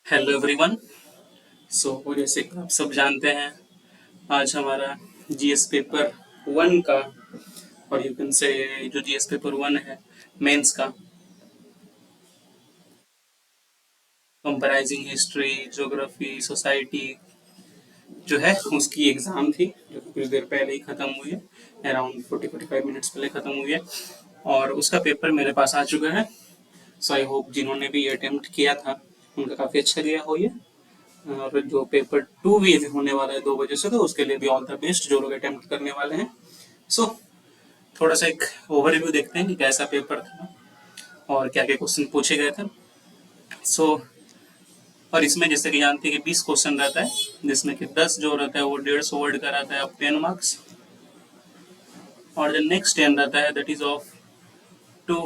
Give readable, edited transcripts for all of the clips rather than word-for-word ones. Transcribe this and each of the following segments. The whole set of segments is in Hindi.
Hello everyone. जैसे कि आप सब जानते हैं, आज हमारा जीएस पेपर वन का, और यू कैन से जो जीएस पेपर वन है मेंस का, कंपैराइजिंग हिस्ट्री, ज्योग्राफी, सोसाइटी जो है उसकी एग्ज़ाम थी, जो कि कुछ देर पहले ही ख़त्म हुई है। अराउंड 40-45 मिनट्स पहले ख़त्म हुई है और उसका पेपर मेरे पास आ चुका है। सो आई होप जिन्होंने भी अटेम्प्ट किया था उनका काफ़ी अच्छा गया हो ये। और जो पेपर टू भी होने वाला है 2 बजे से, तो उसके लिए भी ऑल द बेस्ट जो लोग अटेम्प्ट करने वाले हैं। सो थोड़ा सा एक ओवरव्यू देखते हैं कि कैसा पेपर था और क्या क्या क्वेश्चन पूछे गए थे। सो और इसमें जैसे कि जानते हैं कि 20 क्वेश्चन रहता है, जिसमें कि 10 जो रहता है वो 150 वर्ड का रहता है ऑफ 10 मार्क्स, और जो नेक्स्ट 10 रहता है that is of to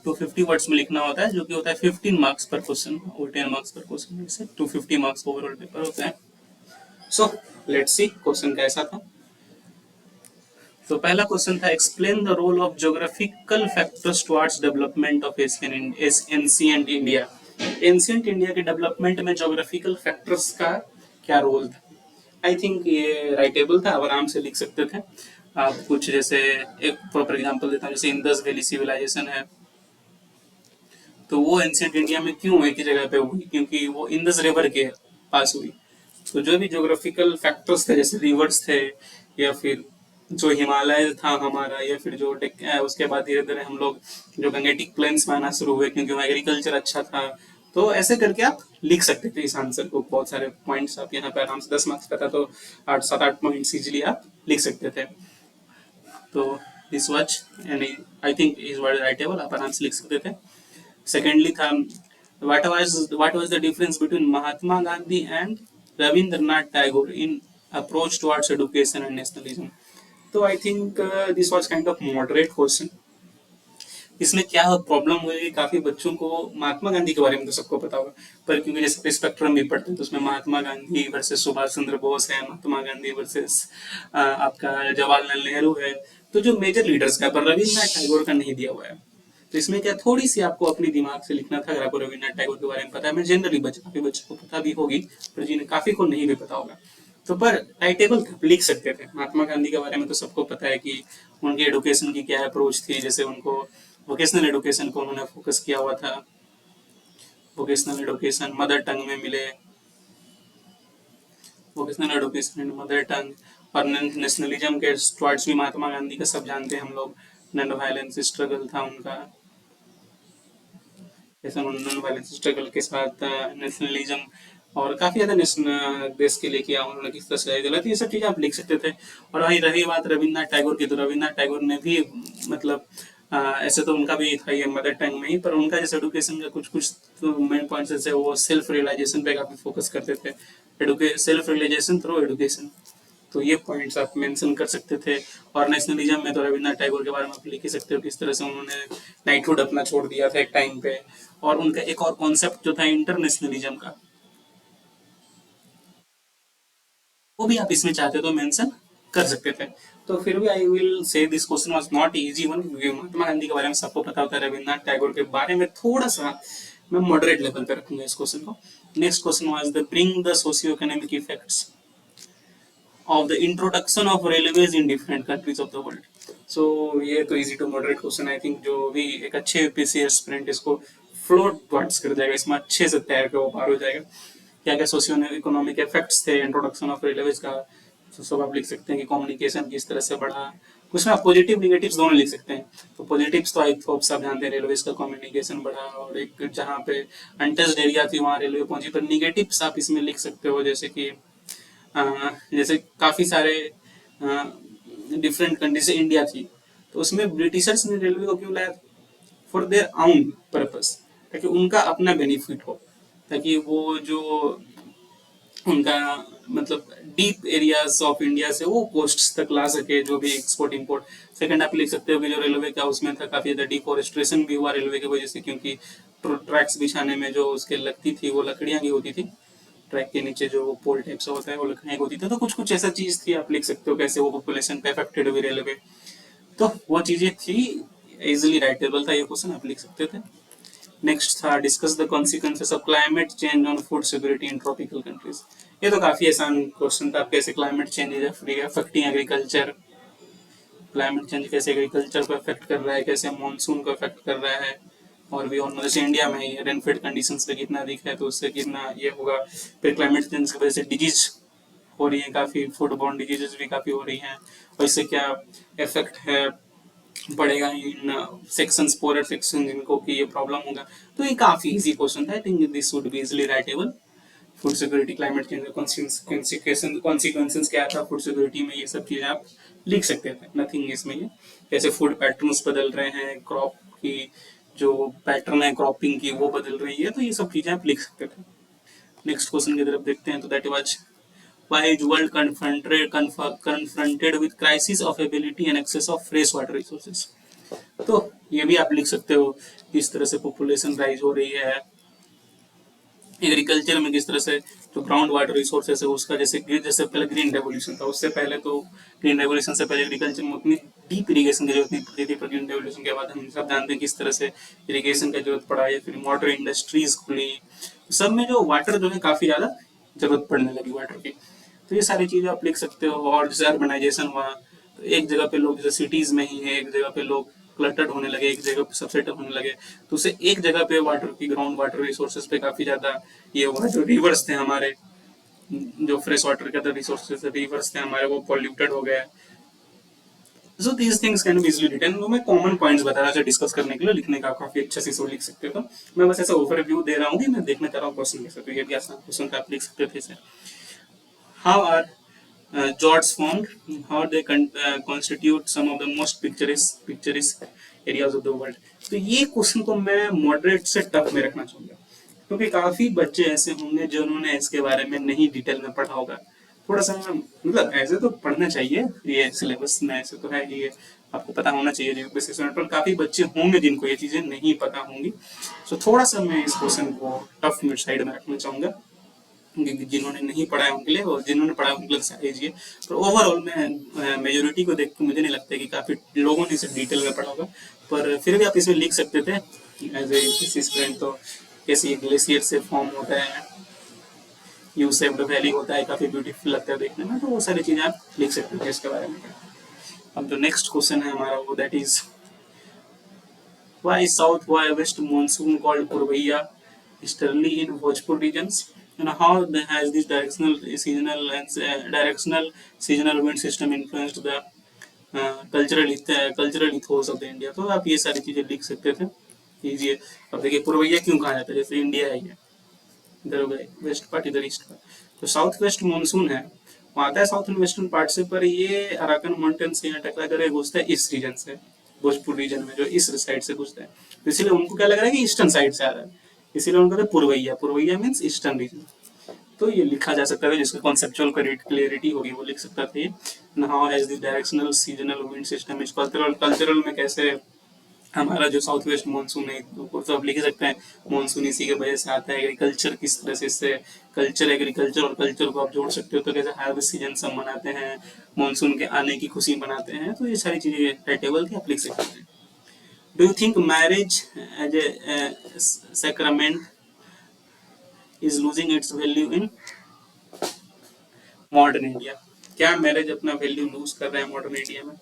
250 words में लिखना होता है, जो कि होता है 15 मार्क्स पर क्वेश्चन और 10 मार्क्स पर क्वेश्चन, से 250 मार्क्स ओवरऑल पेपर होता है। सो लेट्स सी क्वेश्चन कैसा था। तो पहला क्वेश्चन था, explain the role of geographical factors towards development of ancient India. Ancient India के डेवलपमेंट में ज्योग्राफिकल फैक्टर्स का क्या रोल था। आई थिंक ये राइटेबल था, आप आराम से लिख सकते थे। आप कुछ जैसे एक प्रॉपर एग्जांपल देता हूँ, जैसे इंडस वैली सिविलाइजेशन है, तो वो एंशिएंट इंडिया में क्यों एक ही जगह पे हुई, क्योंकि वो इंडस रिवर के पास हुई। तो जो भी ज्योग्राफिकल फैक्टर्स थे, जैसे रिवर्स थे, या फिर जो हिमालय था हमारा, या फिर जो उसके बाद धीरे धीरे हम लोग जो गंगेटिक प्लेन्स में आना शुरू हुए, क्योंकि वहाँ एग्रीकल्चर अच्छा था। तो ऐसे करके आप लिख सकते थे इस आंसर को। बहुत सारे पॉइंट्स आप यहाँ पे आराम से 10 मार्क्स का था, तो 8 7 8 पॉइंट्स इजिली आप लिख सकते थे। तो दिस वॉच यानी आई थिंक इज वर्ड राइटेबल, आप आराम से लिख सकते थे। सेकेंडली था, what was the difference between Mahatma Gandhi and Rabindranath Tagore in approach towards education and nationalism? तो I think this was kind of moderate question. इसमें क्या प्रॉब्लम हुई, काफी बच्चों को महात्मा गांधी के बारे में तो सबको पता होगा, पर क्योंकि जैसे स्पेक्ट्रम भी पढ़ते हैं तो उसमें महात्मा गांधी वर्सेस सुभाष चंद्र बोस है, महात्मा गांधी वर्सेस आपका जवाहरलाल नेहरू है, तो जो मेजर लीडर्स का, पर रविन्द्रनाथ टैगोर का नहीं दिया हुआ है। तो इसमें क्या थोड़ी सी आपको अपनी दिमाग से लिखना था। अगर आपको रविन्द्रनाथ टैगोर के बारे में पता है, मैं जनरली काफी बच्चों को पता भी होगी, पर जिन्हें काफी को नहीं भी पता होगा, तो पर टाइटेबल लिख सकते थे। महात्मा गांधी के बारे में तो सबको पता है कि उनकी एडुकेशन की क्या अप्रोच थी, जैसे उनको वोकेशनल एडुकेशन को उन्होंने फोकस किया हुआ था। वोकेशनल एडुकेशन मदर टंग में मिले, vocational education and mother tongue. और नेशनलिज्म के टुवर्ड्स भी महात्मा गांधी का सब जानते हैं हम लोग, नॉन वायलेंस स्ट्रगल था उनका, जैसे नॉन वायलेंस स्ट्रगल के साथ नेशनलिज्म, और काफी ज्यादा देश के लिए किया उन्होंने, किस तरह से गलत, ये सब चीजें आप लिख सकते थे। और वही रही बात रविन्द्रनाथ टैगोर की, तो रविन्द्रनाथ टैगोर ने भी मतलब ऐसे तो उनका भी था ये मदर टंग में ही, पर उनका जैसे एडुकेशन का कुछ कुछ तो मेन पॉइंट्स जैसे वो सेल्फ रियलाइजेशन पे काफी फोकस करते थे। सेल्फ रियलाइजेशन थ्रू एडुकेशन, तो ये पॉइंट्स आप मेंशन कर सकते थे। और नेशनलिज्म में तो रविन्द्रनाथ टैगोर के बारे में आप लिख ही सकते हो, किस तरह से उन्होंने नाइटहुड अपना छोड़ दिया था एक टाइम पे। और उनका एक और कॉन्सेप्ट जो था इंटरनेशनलिज्म का, वो भी आप इसमें चाहते तो मेंशन कर सकते थे। तो फिर भी I will say this question was not easy one, क्योंकि महात्मा गांधी के बारे में सबको पता होता है, रविन्द्रनाथ टैगोर के बारे में थोड़ा सा मैं मॉडरेट लेवल पे रखूंगा इस क्वेश्चन को। Next question was the bring the socio economic effects of the introduction of railways in different countries of the world. So ये तो easy to moderate question, I think जो भी एक अच्छे यूपीएससी एस्पिरेंट इसको फ्लोट टॉट्स कर जाएगा, इसमें अच्छे से तैर के वो पार हो जाएगा। क्या क्या सोशियो इकोनॉमिक इफेक्ट्स थे इंट्रोडक्शन ऑफ रेलवेज का, तो सब आप लिख सकते हैं कि कम्युनिकेशन किस तरह से बढ़ा। कुछ में आप पॉजिटिव निगेटिव्स दोनों लिख सकते हैं। तो पॉजिटिव्स तो आई होप सब जानते हैं, रेलवेज का कम्युनिकेशन बढ़ा, और एक जहाँ पे अनटच्ड एरिया थी वहाँ रेलवे पहुंची। पर निगेटिव्स आप इसमें लिख सकते हो, जैसे कि जैसे काफ़ी सारे डिफरेंट कंट्री से इंडिया थी, तो उसमें ब्रिटिशर्स ने रेलवे को क्यों लाया, फॉर देयर आउन पर्पस, ताकि उनका अपना बेनिफिट हो, ताकि वो जो उनका मतलब डीप एरियाज ऑफ इंडिया से वो कोस्ट तक ला सके, जो भी एक्सपोर्ट इंपोर्ट। सेकंड आप लिख सकते हो कि जो रेलवे का उसमें था, काफ़ी ज़्यादा डिफोरेस्ट्रेशन भी हुआ रेलवे की वजह से, क्योंकि ट्रैक्स बिछाने में जो उसके लगती थी वो लकड़ियाँ की होती थी, ट्रैक के नीचे जो पोल टाइप से होता है वो लकड़ियाँ की होती थी। तो कुछ कुछ ऐसा चीज़ थी, आप लिख सकते हो कैसे वो पॉपुलेशन पे अफेक्टेड हुई रेलवे। तो वो चीज़ें थी, इजिली राइटेबल था ये क्वेश्चन, आप लिख सकते थे। नेक्स्ट था discuss the consequences of climate change on food security in tropical countries. ये तो काफी आसान क्वेश्चन था, कैसे climate change is affecting agriculture, climate change कैसे एग्रीकल्चर को अफेक्ट कर रहा है, कैसे मानसून को अफेक्ट कर रहा है, और भी और जैसे इंडिया में रेनफेड कंडीशंस पे कितना दिख रहा है तो उससे कितना ये होगा। फिर क्लाइमेट चेंज की वजह से डिजीज हो रही है, काफी फूड बॉर्न डिजीजेस भी काफी हो रही हैं, और इससे क्या इफेक्ट है पड़ेगा इन सेक्शंस, पोरर सेक्शन जिनको कि ये प्रॉब्लम होगा। तो ये काफी इजी क्वेश्चन था, I think this would be easily writable. Food security, climate change consequences क्या था फूड सिक्योरिटी में, ये सब चीजें आप लिख सकते थे, नथिंग इसमें। ये कैसे फूड पैटर्न्स बदल रहे हैं, क्रॉप की जो पैटर्न है क्रॉपिंग की वो बदल रही है, तो ये सब चीजें आप लिख सकते थे। नेक्स्ट क्वेश्चन की तरफ देखते हैं, तो that was why is world confronted with crisis of availability and access of fresh water resources। तो ये भी आप लिख सकते हो, किस तरह से पॉपुलेशन राइज हो रही है, एग्रीकल्चर में किस तरह से जो ग्राउंड वाटर रिसोर्सेस है उसका, जैसे जैसे पहले ग्रीन रेवोल्यूशन था, उससे पहले तो ग्रीन रेवोल्यूशन से पहले एग्रीकल्चर में उतनी डीप इरिगेशन की जरूरत नहीं पड़ती थी, पर ग्रीन रेवोल्यूशन के बाद हम सब जानते हैं किस तरह से इरिगेशन की जरूरत पड़ा, या फिर मोटर इंडस्ट्रीज खुली, सब में जो वाटर जो है काफी ज्यादा जरूरत पड़ने लगी वाटर की। तो ये सारी चीजें आप लिख सकते हो। और जैसे अर्बनाइजेशन हुआ, तो एक जगह पे लोग जैसे सिटीज में ही है, एक जगह पे लोग क्लटर्ड होने लगे, एक जगह पे सबसेट होने लगे, तो उससे एक जगह पे वाटर की ग्राउंड वाटर रिसोर्सेज पे काफी ज्यादा ये हुआ। जो रिवर्स थे हमारे, जो फ्रेश वाटर के अंदर रिसोर्सेज रिवर्स थे हमारे, वो पॉल्यूटेड हो गए। So these things can be easily written. वो मैं कॉमन पॉइंट्स बता रहा था डिस्कस करने के लिए, लिखने का काफी अच्छे से इसको लिख सकते हो। तो मैं बस ऐसा ओवरव्यू दे रहा हूँ कि मैं देखना चाह रहा हूँ क्वेश्चन कैसे, तो ये भी आसान क्वेश्चन था, आप लिख सकते थे इसे। How are George formed, how they constitute some of the most picturesque areas of the world। तो ये क्वेश्चन को मैं मॉडरेट से टफ में रखना चाहूंगा, क्योंकि काफी बच्चे ऐसे होंगे जिन्होंने इसके बारे में नहीं डिटेल में पढ़ा होगा। थोड़ा सा मतलब ऐसे तो पढ़ना चाहिए, ये सिलेबस में ऐसे तो है, ये आपको पता होना चाहिए बेसिस में, पर काफी बच्चे होंगे जिनको ये चीजें नहीं पता होंगी। सो थोड़ा सा मैं इस क्वेश्चन को टफ मिड साइड में रखना चाहूंगा, जिन्होंने नहीं पढ़ा है उनके लिए, और जिन्होंने पढ़ा है उनके लिए समझिए। पर ओवरऑल मैं मेजोरिटी को देख के मुझे नहीं लगता कि काफी लोगों ने इसे डिटेल में पढ़ा होगा, पर फिर भी आप इसमें लिख सकते थे एज ए स्टूडेंट। तो कैसे ये ग्लेशियर से फॉर्म होता है, यू शेप्ड वैली होता है, काफी ब्यूटीफुल लगता है देखने में, तो वो सारी चीजें आप लिख सकते थे इसके बारे में। अब जो नेक्स्ट क्वेश्चन है हमारा वो that is why south why west monsoon called Purvaiya easterly in Bhojpur regions, and how has this directional seasonal wind system influenced the cultural ethos of the India। तो आप ये सारी चीजें लिख सकते थे, कीजिए। अब देखिए पुरवैया क्यों कहा जाता है, जैसे इंडिया है ये, इधर हो गए वेस्ट पार्ट, इधर ईस्ट पार्ट, तो साउथ वेस्ट मानसून है वो आता है साउथ एंड वेस्टर्न पार्ट से, पर ये अराकन माउंटेन से यहाँ टकरा कर घुसता है इस रीजन से, भोजपुर रीजन में जो इस साइड से घुसता है, तो इसलिए उनको क्या लग रहा है कि ईस्टर्न साइड से आ रहा है, इसीलिए उनको कहते हैं पुरवैया। पुरवैया मीन्स ईस्टर्न रीजन। तो ये लिखा जा सकता है, जिसका कॉन्सेप्चुअल क्लियरिटी होगी वो लिख सकता था ये। How has the directional seasonal wind system is cultural में कैसे हमारा जो साउथ वेस्ट मानसून है तो आप लिख सकते हैं, मानसून इसी की वजह से आता है। एग्रीकल्चर किस तरह से इससे कल्चर, एग्रीकल्चर और कल्चर को आप जोड़ सकते हो, तो कैसे हार्वेस्ट सीजन सब मनाते हैं, मानसून के आने की खुशी मनाते हैं, तो ये सारी चीजें राइटेबल थी, आप लिख सकते हैं। Do you think marriage as a sacrament is losing its value in modern India? क्या मैरिज अपना वैल्यू लूज कर रहा है मॉडर्न इंडिया में?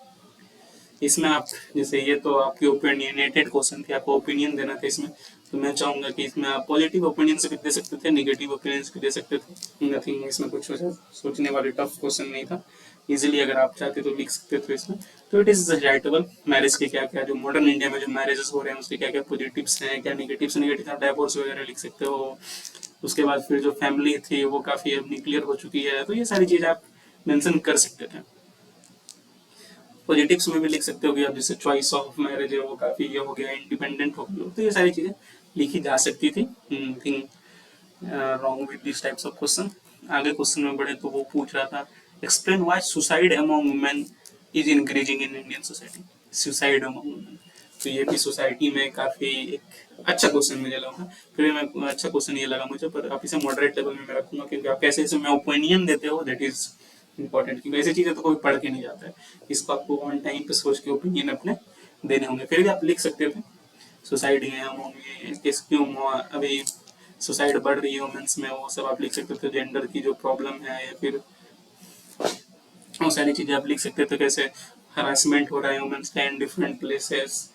इसमें आप जैसे ये तो आपकी ओपिनियनेटेड क्वेश्चन थी, आपको ओपिनियन देना था इसमें, तो मैं चाहूंगा कि इसमें आप पॉजिटिव ओपिनियन से भी दे सकते थे, नेगेटिव ओपिनियन से भी दे सकते थे, नथिंग, इसमें कुछ सोचने वाली टफ क्वेश्चन नहीं था, इजीली अगर आप चाहते तो लिख सकते थे इसमें। तो इट इज राइटेबल, मैरिज के क्या क्या जो मॉडर्न इंडिया में जो मैरिजेस हो रहे हैं उसके क्या क्या पॉजिटिव्स हैं, क्या नेगेटिव्स, नेगेटिव आप डाइवोर्स वगैरह लिख सकते हो। उसके बाद फिर जो फैमिली थी वो काफी अब क्लियर हो चुकी है, तो ये सारी चीज आप मेंशन कर सकते थे। पॉजिटिव्स में भी लिख सकते हो कि अब जैसे चॉइस ऑफ मैरिज है वो काफी ये हो गया, इंडिपेंडेंट हो गया, तो ये सारी चीजें लिखी जा सकती थी। Thing wrong with this types of question. आगे क्वेश्चन में बढ़े तो वो पूछ रहा था explain why suicide among women is increasing in Indian society. Suicide among women, तो ये भी सोसाइटी में काफी एक अच्छा क्वेश्चन मुझे लगा, फिर भी मैं अच्छा क्वेश्चन ये लगा मुझे, पर आप इसे मॉडरेट लेवल में मैं रखूंगा, क्योंकि आप कैसे इसमें ओपिनियन देते हो दैट इज इंपॉर्टेंट, क्योंकि ऐसी चीजें तो कोई पढ़ के नहीं जाता है, इसको आपको ऑन टाइम पे सोच के ओपिनियन अपने देने होंगे। फिर भी आप लिख सकते थे सुसाइड हैं होंगे, किस क्यों अभी सुसाइड बढ़ रही है वुमेन्स में, वो सब आप लिख सकते थे। जेंडर की जो प्रॉब्लम है, या फिर वो सारी चीज़ें आप लिख सकते थे। कैसे हरासमेंट हो रहा है वुमेन्स का इन डिफरेंट प्लेसेस,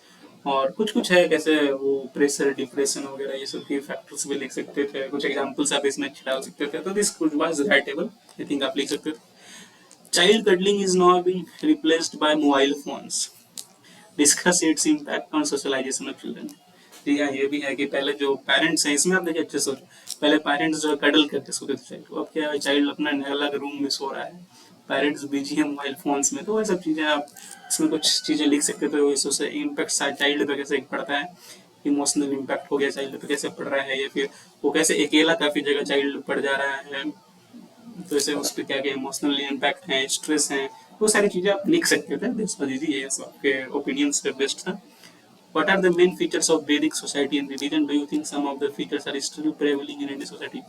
और कुछ कुछ है कैसे वो प्रेशर डिप्रेशन वगैरह ये सब के फैक्टर्स भी लिख सकते थे। कुछ एग्जांपल्स आप इसमें डाल सकते थे। तो this was writable, I think आप लिख सकते थे। Child cuddling is now being replaced by mobile phones, discuss its impact on socialization of children. जी हाँ, ये भी है कि पहले जो पेरेंट्स हैं, इसमें आप देखिए अच्छे से, पहले पेरेंट्स जो कडल करके सोते थे चाइल्ड को, अब क्या है चाइल्ड अपना अलग रूम में सो रहा है, पेरेंट्स बिजी है मोबाइल फोन्स में। तो ये सब चीज़ें आप इसमें कुछ चीज़ें लिख सकते थे। इससे इम्पैक्ट चाइल्ड पे कैसे पड़ता है, इमोशनल इम्पैक्ट हो गया चाइल्ड पे कैसे पड़ रहा है, या फिर वो कैसे अकेला काफ़ी जगह चाइल्ड पड़ जा रहा है, तो ऐसे उस पर क्या क्या इमोशनल इम्पैक्ट है, स्ट्रेस है, वो सारी चीज़ें आप लिख सकते थे। दिस वाज इजी, ये सब आपके ओपिनियंस पे बेस्ड था। What are the main features of Vedic society and religion? Do you think some of the features are still prevailing in Indian society?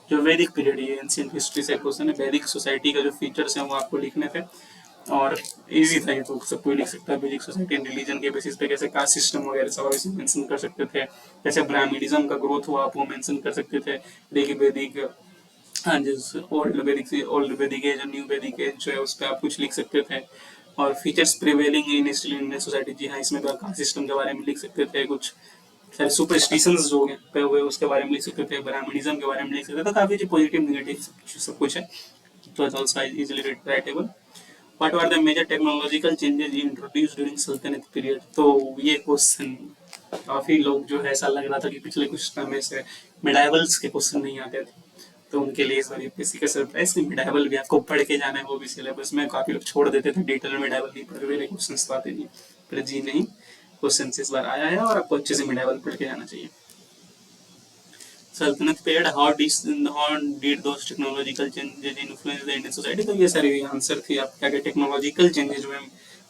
जो वैदिक पीरियड है, एंशियंट हिस्ट्री से क्वेश्चन है। वैदिक सोसाइटी का जो फीचर्स हैं वो आपको लिखने थे, और इजी था ये, तो सब कोई लिख सकता है। वैदिक सोसाइटी एंड रिलीजन के बेसिस पे कैसे कास्ट सिस्टम वगैरह सब इसे मेंशन कर सकते थे। कैसे ब्राह्मणिज्म का ग्रोथ हुआ आप वो मेंशन कर सकते थे। देखिए वैदिक, हाँ जैसे ओल्ड वैदिक एज और न्यू वैदिक एज जो है उस पर आप कुछ लिख सकते थे। और features prevailing in still Indian society, जी हाँ इसमें तो कास्ट सिस्टम के बारे में लिख सकते थे। कुछ सारे सुपरस्टिशंस जो पे हुए उसके बारे में लिख सकते थे। ब्राह्मणिज्म के बारे में लिख सकते थे। तो काफी पॉजिटिव नेगेटिव सब कुछ है, तो it's also easily writable. What are the major technological changes introduced during सल्तनत पीरियड? तो ये क्वेश्चन काफी लोग जो है ऐसा लग रहा था कि पिछले कुछ समय से मिडाइवल्स के क्वेश्चन नहीं आते थे, तो उनके लिए इस बार यूपीएससी का सरप्राइज कि मिडाइवल भी आपको पढ़ के जाना है, वो भी सिलेबस में। काफी लोग छोड़ देते थे डिटेल में, मिडाइवल नहीं पढ़ रहे, क्वेश्चन तो आते नहीं, पर जी नहीं, क्वेश्चन इस बार आया है और आपको अच्छे से मिडाइवल पढ़ के जाना चाहिए। सल्तनत period, how did those technological changes influence the Indian society? तो ये सारी आंसर थी आप क्या क्या टेक्नोलॉजिकल चेंजेस हुए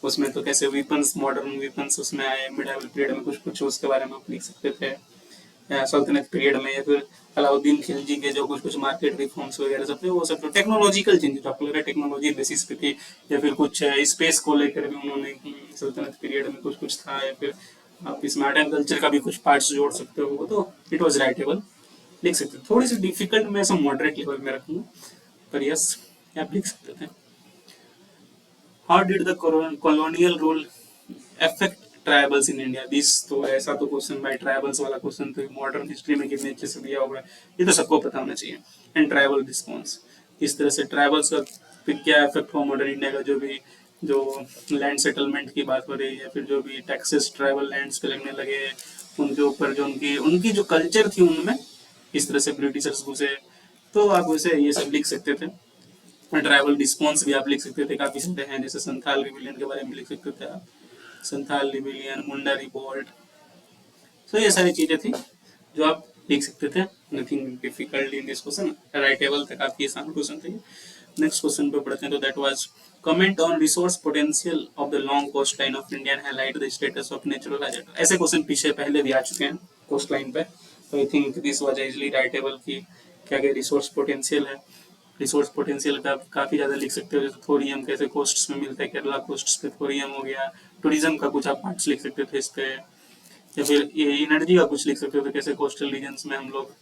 उसमें। तो कैसे वेपन्स, मॉडर्न वेपन्स उसमें आए मिडाइवल पीरियड में, कुछ कुछ उसके बारे में आप लिख सकते थे सल्तनत पीरियड में। या फिर अलाउद्दीन खिलजी के जो कुछ कुछ मार्केट रिफॉर्म्स वगैरह सब थे, वो सब तो टेक्नोलॉजिकल चेंजेस आपको लग रहा है टेक्नोलॉजी बेसिस पे थी। या फिर कुछ स्पेस को लेकर भी उन्होंने सल्तनत पीरियड में कुछ कुछ था। या फिर आप इसमें आर्ट एंड कल्चर का भी कुछ पार्ट्स जोड़ सकते हो, तो इट वॉज राइटेबल, लिख सकते थे। थोड़ी सी डिफिकल्ट मैं सब मॉडरेट लेवल में रखूंगा, पर यस आप लिख सकते थे। How did the colonial rule affect tribals in India? This तो ऐसा तो क्वेश्चन भाई, ट्राइबल्स वाला क्वेश्चन तो मॉडर्न हिस्ट्री में कितने अच्छे से दिया हुआ है, ये तो सबको पता होना चाहिए। एंड ट्राइबल रिस्पॉन्स, इस तरह से ट्राइबल्स का क्या इफेक्ट हुआ मॉडर्न इंडिया का, जो भी जो लैंड सेटलमेंट की बात हो रही है, या फिर जो भी टैक्सेस ट्राइबल लैंड्स पे लगने लगे, उनके ऊपर जो उनकी उनकी जो कल्चर थी उनमें इस तरह से ब्रिटिशर्स घुसे। तो आप वैसे ये सब लिख सकते थे। ट्राइबल रिस्पॉन्स भी आप लिख सकते थे, काफी सारे हैं, जैसे संथाल रिविलियन के बारे में लिख सकते थे आप, संथाल रिविलियन, मुंडा रिवॉल्ट। तो ये सारी चीजें थी जो आप लिख सकते थे। Nothing difficult in this question, writable था, काफी आसान क्वेश्चन था। नेक्स्ट क्वेश्चन पे बढ़ते हैं। तो that was comment on resource potential of the long coastline of India and highlight the status of natural hazard. ऐसे क्वेश्चन पीछे पहले भी आ चुके हैं कोस्ट लाइन पे, तो I think this was easily writable की क्या क्या रिसोर्स पोटेंशियल है। रिसोर्स पोटेंशियल का काफी ज्यादा लिख सकते हो, जैसे थोरियम कैसे कोस्ट्स में मिलता है, केरला कोस्ट्स पे थोरियम हो गया। टूरिज्म का कुछ आप पार्ट्स लिख सकते थे इस पे, या फिर ये एनर्जी का कुछ लिख सकते थे, कैसे कोस्टल रीजन्स में हम लोग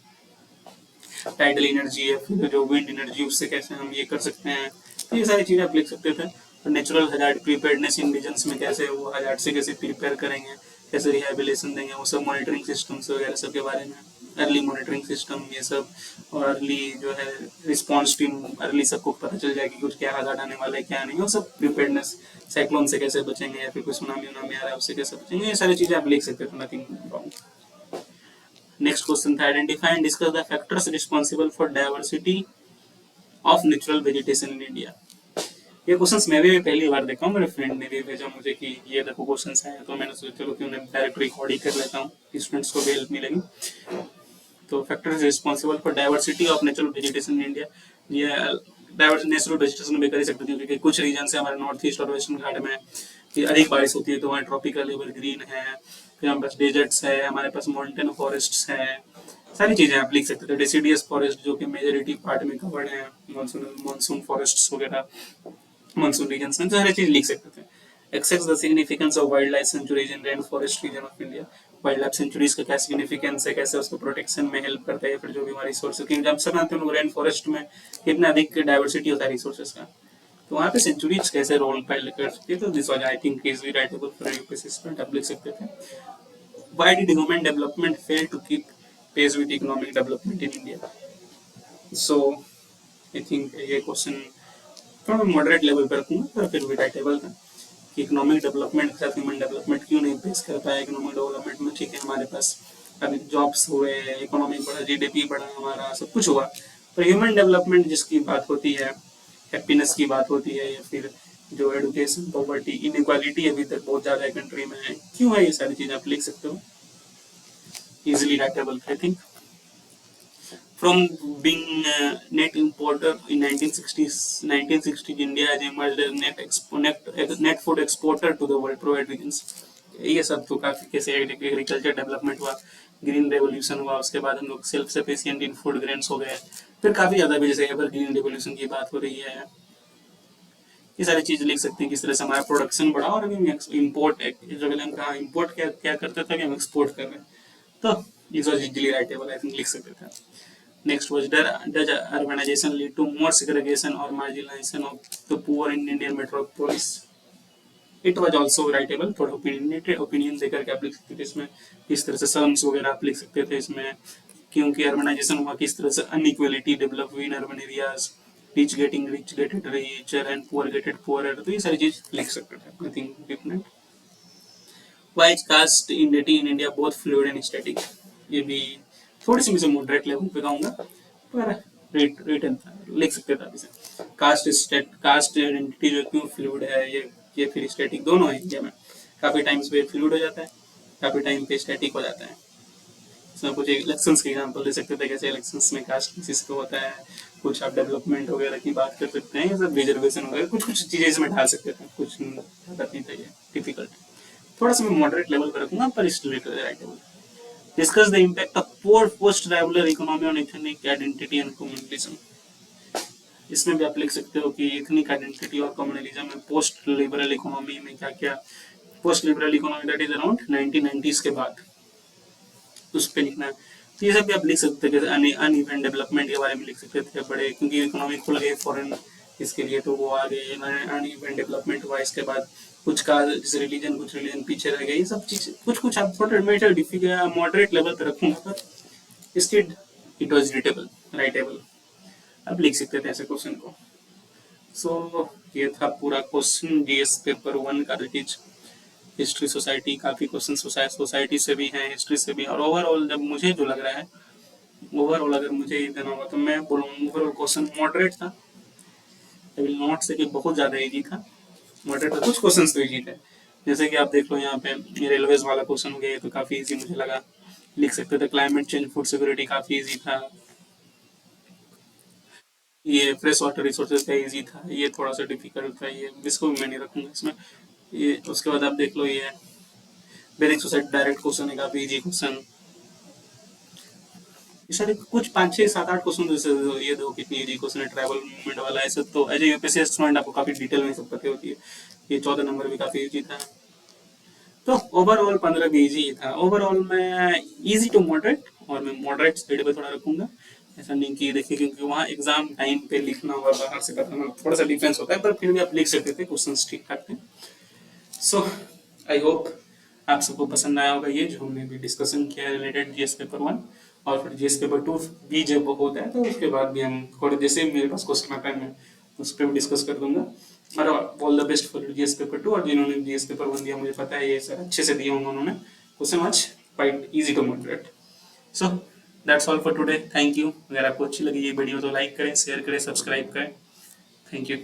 टाइडल एनर्जी या फिर जो विंड एनर्जी उससे कैसे हम ये कर सकते हैं। तो ये सारी चीजें आप लिख सकते थे। तो नेचुरल हजार्ड प्रिपेयर्डनेस इन रीजन्स में कैसे वो हजार्ड से कैसे प्रिपेयर करेंगे, कैसे रिहेबिलिटेशन देंगे, वो सब मॉनिटरिंग सिस्टम्स वगैरह सब के बारे में, अर्ली मॉनिटरिंग सिस्टम ये सब, और अर्ली जो है रिस्पॉन्स टीम, अर्ली सबको पता चल जाएगी कुछ क्या हजार्ड आने वाला है क्या नहीं, वो सब प्रिपेयर्डनेस, साइक्लोन से कैसे बचेंगे, या फिर कोई सुनामी उनामी आ रहा है उससे कैसे बचेंगे, ये सारी चीजें आप लिख सकते थे, नथिंग रॉन्ग। नेक्स्ट क्वेश्चन था identify and discuss the factors responsible for diversity of natural vegetation in India. ये क्वेश्चंस मैं भी पहली बार देखा हूँ, मेरे फ्रेंड ने भी भेजा मुझे कि ये देखो क्वेश्चंस हैं, तो मैंने सोचा चलो कि उन्हें डायरेक्ट रिकॉर्ड ही कर लेता हूँ, स्टूडेंट्स को भी हेल्प मिलेगी। तो factors responsible for diversity of natural vegetation in India, ये नेचुरल वेजिटेशन भी कर ही सकते हैं, क्योंकि कुछ रीजन है हमारे नॉर्थ ईस्ट और वेस्टर्न घाट में कि अधिक बारिश होती है, तो वहाँ ट्रॉपिकल एवरग्रीन है, फिर हमारे पास डेजर्ट्स है, हमारे पास माउंटेन फॉरेस्ट्स हैं, सारी चीजें आप लिख सकते थे। डेसिडियस फॉरेस्ट जो कि मेजोरिटी पार्ट में कवर्ड है, मानसून फॉरेस्ट्स वगैरह मानसून रीजन में, तो सारी चीज लिख सकते थे। Assess the significance of wildlife sanctuaries in rainforest region of India, wildlife sanctuaries का क्या सिग्निफिकेंस है, कैसे उसको प्रोटेक्शन में हेल्प करता है, फिर जो भी हमारे रिसोर्सेज, क्योंकि जब सब जानते हैं रेन फॉरेस्ट में कितना अधिक डाइवर्सिटी होता है रिसोर्सेज का, तो वहाँ पे सेंचुरीज कैसे रोल प्ले कर सकती है। तो this was I think is writable for UPSC student, आप लिख सकते थे why did human development fail to keep pace with economic development in India. So I think ये क्वेश्चन थोड़ा मॉडरेट लेवल पर रखूंगा पर फिर भी राइटेबल था कि इकोनॉमिक डेवलपमेंट के साथ ह्यूमन डेवलपमेंट क्यों नहीं पेश कर पाया। इकोनॉमिक डेवलपमेंट में ठीक है हमारे पास अभी जॉब्स हुए, इकोनॉमिक बढ़ा, जीडीपी बढ़ा, हमारा सब कुछ हुआ, पर ह्यूमन डेवलपमेंट जिसकी बात होती है, हैप्पीनेस की बात होती है, या फिर जो एडुकेशन, पॉवर्टी, इनइक्वालिटी अभी तक बहुत ज़्यादा कंट्री में है, क्यों है ये सारी चीज़ें आप लिख सकते हो, easily writable I think. From being a net importer in 1960s, India has emerged as net food exporter to the world, provide regions. ये सब तो काफी कैसे एग्रीकल्चर डेवलपमेंट हुआ, ग्रीन रेवोल्यूशन हुआ, उसके बाद हम लोग सेल्फ सफिशिएंट इन फूड ग्रेन्स हो गए, फिर काफी ज्यादा भी जैसे एवर ग्रीन रेवोल्यूशन की बात हो रही है, ये सारी चीज लिख सकते हैं किस तरह से हमारा प्रोडक्शन बढ़ा और अभी हम इम्पोर्ट, जो हम कहा इम्पोर्ट क्या क्या करते थे, हम एक्सपोर्ट कर रहे हैं, तो is was easily writable I think, लिख सकते थे। Next was, does urbanization lead to more segregation or marginalization of the poor in Indian metropolis? It was also writable, थोड़ा ओपिनियन देकर के आप लिख सकते थे इसमें, किस तरह से slums वगैरह आप लिख सकते थे इसमें, क्योंकि अर्बनाइजेशन हुआ, किस तरह से अनइक्वलिटी डेवलप हुई in urban areas, rich gated richer and poor gated poorer, तो ये सारी चीज लिख सकते थे I think different. Why is caste identity in India both fluid and static? ये भी थोड़ी सी मुझे मॉडरेट लेवल पे कहूँगा, पर रिटर्न लिख सकते थे इसे। कास्ट आइडेंटिटी जो क्यों फ्लूइड है, ये फिर स्टैटिक दोनों है इंडिया में, काफी टाइम्स पे फ्लूइड हो जाता है, काफी टाइम पे स्टैटिक हो जाता है। इसमें कुछ इलेक्शंस के एग्जांपल दे सकते थे, कैसे इलेक्शंस में कास्ट बेसिस पे होता है, कुछ आप डेवलपमेंट वगैरह की बात कर सकते हैं, ये सब रिजर्वेशन वगैरह कुछ कुछ चीजें इसमें डाल सकते थे, कुछ ज़्यादा नहीं था ये डिफिकल्ट, थोड़ा सा मैं मॉडरेट लेवल पर रखूंगा पर still writable. Discuss the impact of poor post-tribal economy on ethnic identity and communalism. इसमें भी आप लिख सकते हो कि इथनिक आइडेंटिटी और कम्युनलिज्म में पोस्ट लिबरल इकोनॉमी में क्या क्या, post liberal economy that is around 1990s के बाद, उस पर लिखना है। तो ये सब भी आप लिख सकते थे, अनइवन डेवलपमेंट के बारे में लिख सकते थे बड़े, क्योंकि इकोनॉमी खुल गई फॉरेन इसके लिए, तो वो आ गए, अनइवन डेवलपमेंट हुआ, इसके बाद कुछ का जैसे रिलीजन, कुछ रिलीजन पीछे रह गए, ये सब चीज कुछ कुछ आप थोड़ा मॉडरेट लेवल पर रखूंगा, पर still it was readable, writable, आप लिख सकते थे ऐसे क्वेश्चन को। सो ये था पूरा क्वेश्चन जीएस पेपर 1 का, चीज हिस्ट्री सोसाइटी, काफी क्वेश्चन सोसाइटी से भी हैं, हिस्ट्री से भी, और ओवरऑल जब मुझे जो लग रहा है, ओवरऑल अगर मुझे ये देना होगा तो मैं बोलूँगा ओवरऑल क्वेश्चन मॉडरेट था, आई विल नॉट से कि बहुत ज्यादा इजी था, मॉडरेट था, कुछ क्वेश्चंस तो इजी थे, जैसे कि आप देख लो यहाँ पे ये रेलवेज वाला क्वेश्चन हो गया, ये तो काफी इजी मुझे लगा, लिख सकते थे। क्लाइमेट चेंज फूड सिक्योरिटी काफी इजी था, ये फ्रेश वाटर रिसोर्सेज का इजी था, ये थोड़ा सा डिफिकल्ट था, ये इसको भी मैं नहीं रखूंगा इसमें। ये उसके बाद आप देख लो ये वैदिक सोसाइटी डायरेक्ट क्वेश्चन है, काफी इजी क्वेश्चन, सारे कुछ 5 6 7 8 क्वेश्चन जैसे ये दो कितनी इजी क्वेश्चन है, ट्रैवल मूवमेंट वाला, ऐसे तो एज ए यूपीएससी स्टूडेंट आपको काफी डिटेल में सब पता होती है, ये 14 नंबर भी काफी इजी था, तो ओवरऑल 15 भी इजी था। ओवरऑल मैं इजी टू मॉडरेट, और मैं मॉडरेट स्पीड पे थोड़ा रखूंगा, ऐसा नहीं कि देखिए, क्योंकि वहाँ एग्जाम टाइम पे लिखना और बाहर से करना थोड़ा सा डिफरेंस होता है, पर फिर भी आप लिख सकते थे, क्वेश्चन ठीक ठाक थे। सो आई होप आप सबको पसंद आया होगा ये जो हमने भी डिस्कशन किया रिलेटेड जीएस पेपर 1, और फिर जीएस पेपर 2 भी जब होता है तो उसके बाद भी हम थोड़े, जैसे मेरे पास क्वेश्चन आता है मैं उस पर भी डिस्कस कर दूंगा। और all the best for GS paper 2, और जिन्होंने जीएस पेपर 1 दिया मुझे पता है ये सर अच्छे से दिए होंगे उन्होंने, क्वेश्चन आज quite easy to moderate. So that's all for today, thank you. अगर आपको अच्छी लगी ये वीडियो तो लाइक करें, शेयर करें, सब्सक्राइब करें, थैंक यू।